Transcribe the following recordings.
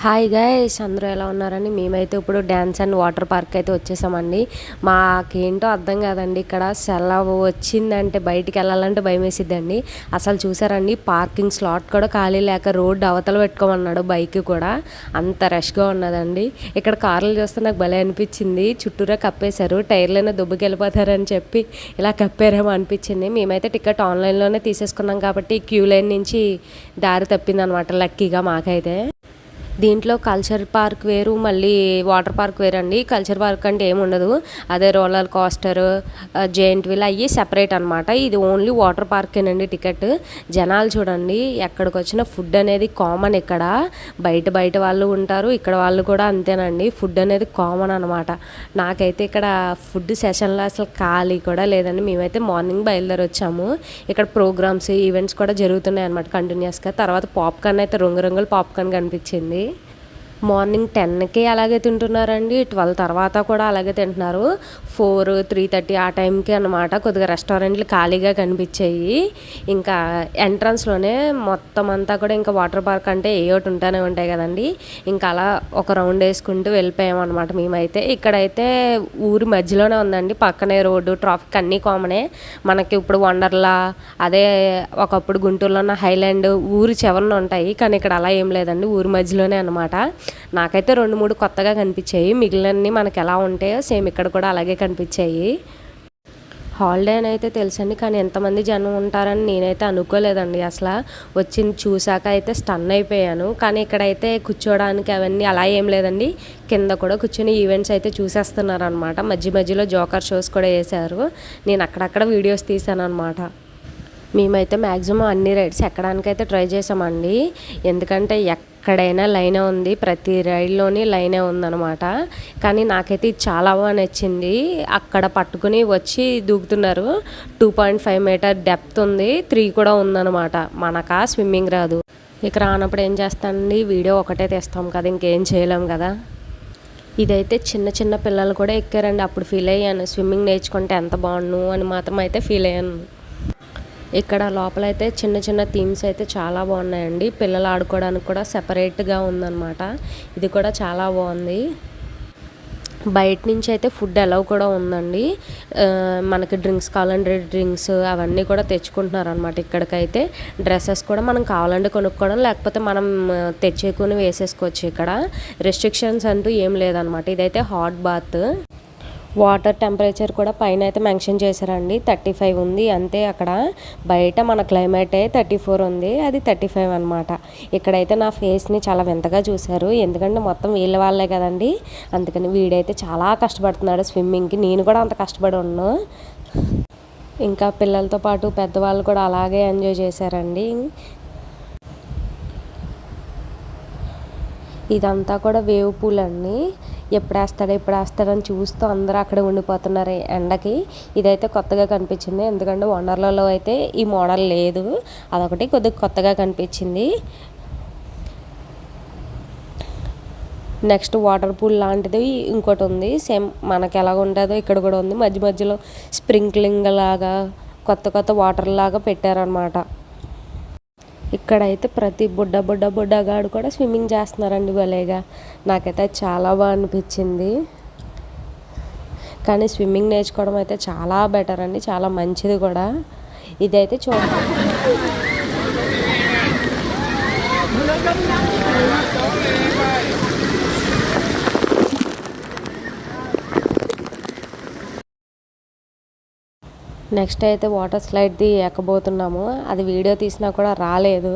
Hi guys, అందరూ ఎలా ఉన్నారని మేమైతే ఇప్పుడు డ్యాన్స్ అండ్ వాటర్ పార్క్ అయితే వచ్చేసామండి. మాకేంటో అర్థం కాదండి, ఇక్కడ సెలవు వచ్చిందంటే బయటికి వెళ్ళాలంటే భయం వేసిద్దండి. అసలు చూసారండి, పార్కింగ్ స్లాట్ కూడా ఖాళీ లేక రోడ్డు అవతల పెట్టుకోమన్నాడు. బైక్ కూడా అంత రష్గా ఉన్నదండి. ఇక్కడ కార్లు చూస్తే నాకు భలే అనిపించింది. చుట్టూరా కప్పేశారు, టైర్లైనా దుబ్బుకి వెళ్ళిపోతారని చెప్పి ఇలా కప్పారేమో అనిపించింది. మేమైతే టికెట్ ఆన్లైన్లోనే తీసేసుకున్నాం కాబట్టి క్యూ లైన్ నుంచి దారి తప్పింది అనమాట, లక్కీగా మాకైతే. దీంట్లో కల్చర్ పార్క్ వేరు, మళ్ళీ వాటర్ పార్క్ వేరు అండి. కల్చర్ పార్క్ అంటే ఏముండదు, అదే రోలర్ కోస్టర్, జెయింట్ వీల్ అయ్యి సెపరేట్ అనమాట. ఇది ఓన్లీ వాటర్ పార్కేనండి టికెట్. జనాలు చూడండి, ఎక్కడికి వచ్చిన ఫుడ్ అనేది కామన్. ఇక్కడ బయట వాళ్ళు ఉంటారు, ఇక్కడ వాళ్ళు కూడా అంతేనండి. ఫుడ్ అనేది కామన్ అనమాట. నాకైతే ఇక్కడ ఫుడ్ సెషన్లో అసలు ఖాళీ కూడా లేదండి. మేమైతే మార్నింగ్ బయలుదేరి వచ్చాము. ఇక్కడ ప్రోగ్రామ్స్, ఈవెంట్స్ కూడా జరుగుతున్నాయి అనమాట కంటిన్యూస్గా. తర్వాత పాప్కార్న్ అయితే రంగురంగుల పాప్కార్న్ కనిపించింది. మార్నింగ్ 10కి అలాగే తింటున్నారండి, 12 తర్వాత కూడా అలాగే తింటున్నారు. 4, 3:30 ఆ టైంకి అనమాట కొద్దిగా రెస్టారెంట్లు ఖాళీగా కనిపించాయి. ఇంకా ఎంట్రన్స్లోనే మొత్తం అంతా కూడా ఇంకా వాటర్ పార్క్ అంటే ఏ ఒకటి ఉంటానే ఉంటాయి కదండి. ఇంకా అలా ఒక రౌండ్ వేసుకుంటూ వెళ్ళిపోయాం అనమాట మేమైతే. ఇక్కడైతే ఊరి మధ్యలోనే ఉందండి, పక్కనే రోడ్డు, ట్రాఫిక్ అన్నీ కామనే. మనకి ఇప్పుడు వండర్లా, అదే ఒకప్పుడు గుంటూరులో ఉన్న హైలాండ్ ఊరి చివరన ఉంటాయి, కానీ ఇక్కడ అలా ఏం లేదండి, ఊరి మధ్యలోనే అనమాట. నాకైతే 2-3 కొత్తగా కనిపించాయి. మిగిలినన్ని మనకి ఎలా ఉంటాయో సేమ్ ఇక్కడ కూడా అలాగే కనిపించాయి. హాలిడే అని అయితే తెలుసండి, కానీ ఎంతమంది జనం ఉంటారని నేనైతే అనుకోలేదండి. అసలు వచ్చింది చూసాక అయితే స్టన్ అయిపోయాను. కానీ ఇక్కడైతే కూర్చోడానికి అవన్నీ అలా ఏం లేదండి, కింద కూడా కూర్చొని ఈవెంట్స్ అయితే చూసేస్తున్నారు అనమాట. మధ్యలో జోకర్ షోస్ కూడా వేశారు. నేను అక్కడక్కడ వీడియోస్ తీసాను అనమాట. మేమైతే మ్యాక్సిమం అన్ని రైడ్స్ ఎక్కడానికైతే ట్రై చేసామండి. ఎందుకంటే ఎక్కడైనా లైనే ఉంది, ప్రతి రైడ్లోని లైనే ఉందన్నమాట. కానీ నాకైతే ఇది చాలా బాగా నచ్చింది. అక్కడ పట్టుకుని వచ్చి దూకుతున్నారు. 2.5 మీటర్ డెప్త్ ఉంది, 3 కూడా ఉందన్నమాట. మనకా స్విమ్మింగ్ రాదు. ఇక రానప్పుడు ఏం చేస్తానండి, వీడియో ఒకటే తీస్తాం కదా, ఇంకేం చేయలేం కదా. ఇదైతే చిన్న పిల్లలు కూడా ఎక్కారండి. అప్పుడు ఫీల్ అయ్యాను, స్విమ్మింగ్ నేర్చుకుంటే ఎంత బాగుండు అని మాత్రం అయితే ఫీల్ అయ్యాను. ఇక్కడ లోపలైతే చిన్న థీమ్స్ అయితే చాలా బాగున్నాయండి. పిల్లలు ఆడుకోవడానికి కూడా సెపరేట్గా ఉందన్నమాట. ఇది కూడా చాలా బాగుంది. బయట నుంచి అయితే ఫుడ్ అలౌ కూడా ఉందండి. మనకి డ్రింక్స్ కావాలంటే డ్రింక్స్ అవన్నీ కూడా తెచ్చుకుంటున్నారు అనమాట. ఇక్కడికైతే డ్రెస్సెస్ కూడా మనం కావాలంటే కొనుక్కోవడం, లేకపోతే మనం తెచ్చేకుని వేసేసుకోవచ్చు. ఇక్కడ రెస్ట్రిక్షన్స్ అంటూ ఏం లేదనమాట. ఇదైతే హాట్ బాత్. వాటర్ టెంపరేచర్ కూడా పైన అయితే మెన్షన్ చేశారండి, 35 ఉంది అంతే. అక్కడ బయట మన క్లైమేట్ 34 ఉంది, అది 35 అనమాట. ఇక్కడైతే నా ఫేస్ని చాలా వింతగా చూశారు, ఎందుకంటే మొత్తం వీళ్ళ వాళ్ళే కదండి. అందుకని వీడైతే చాలా కష్టపడుతున్నాడు స్విమ్మింగ్కి. నేను కూడా అంత కష్టపడి ఉన్నాను. ఇంకా పిల్లలతో పాటు పెద్దవాళ్ళు కూడా అలాగే ఎంజాయ్ చేశారండి. ఇదంతా కూడా వేవ్ పూల్ అండి. ఎప్పుడు వేస్తాడని చూస్తూ అందరూ అక్కడే ఉండిపోతున్నారు ఎండకి. ఇదైతే కొత్తగా కనిపించింది, ఎందుకంటే వండర్లలో అయితే ఈ మోడల్ లేదు. అదొకటి కొద్దిగా కొత్తగా కనిపించింది. నెక్స్ట్ వాటర్ పూల్ లాంటిది ఇంకోటి ఉంది, సేమ్ మనకి ఎలా ఉంటుందో ఇక్కడ కూడా ఉంది. మధ్యలో స్ప్రింక్లింగ్ లాగా కొత్త వాటర్ లాగా పెట్టారనమాట. ఇక్కడైతే ప్రతి బుడ్డగాడు కూడా స్విమ్మింగ్ చేస్తున్నారండి భలేగా. నాకైతే చాలా బాగా అనిపించింది. కానీ స్విమ్మింగ్ నేర్చుకోవడం అయితే చాలా బెటర్ అండి, చాలా మంచిది కూడా. ఇదైతే చూడండి, నెక్స్ట్ అయితే వాటర్ స్లైడ్ది ఎక్కబోతున్నాము. అది వీడియో తీసినా కూడా రాలేదు,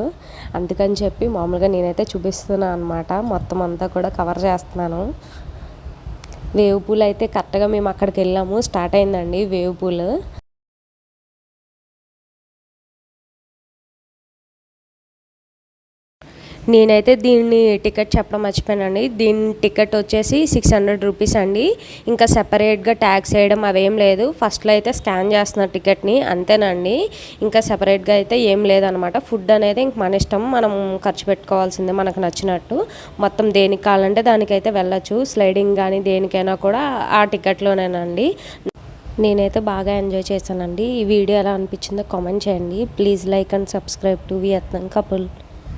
అందుకని చెప్పి మామూలుగా నేనైతే చూపిస్తున్నాను అనమాట. మొత్తం అంతా కూడా కవర్ చేస్తున్నాను. వేవ్ పూల్ అయితే కరెక్ట్గా మేము అక్కడికి వెళ్ళాము, స్టార్ట్ అయిందండి వేవ్ పూల్. నేనైతే దీన్ని టికెట్ చెప్పడం మర్చిపోయానండి. దీని టికెట్ వచ్చేసి 600 రూపీస్ అండి. ఇంకా సెపరేట్గా ట్యాక్స్ వేయడం అవేం లేదు. ఫస్ట్లో అయితే స్కాన్ చేస్తున్నారు టికెట్ని, అంతేనండి. ఇంకా సెపరేట్గా అయితే ఏం లేదనమాట. ఫుడ్ అనేది ఇంక మన ఇష్టం, మనం ఖర్చు పెట్టుకోవాల్సిందే మనకు నచ్చినట్టు. మొత్తం దేనికి కావాలంటే దానికైతే వెళ్ళచ్చు. స్లైడింగ్ కానీ దేనికైనా కూడా ఆ టికెట్లోనేనండి. నేనైతే బాగా ఎంజాయ్ చేశానండి. ఈ వీడియో ఎలా అనిపించిందో కామెంట్ చేయండి. Please like and subscribe to Vietnam couple.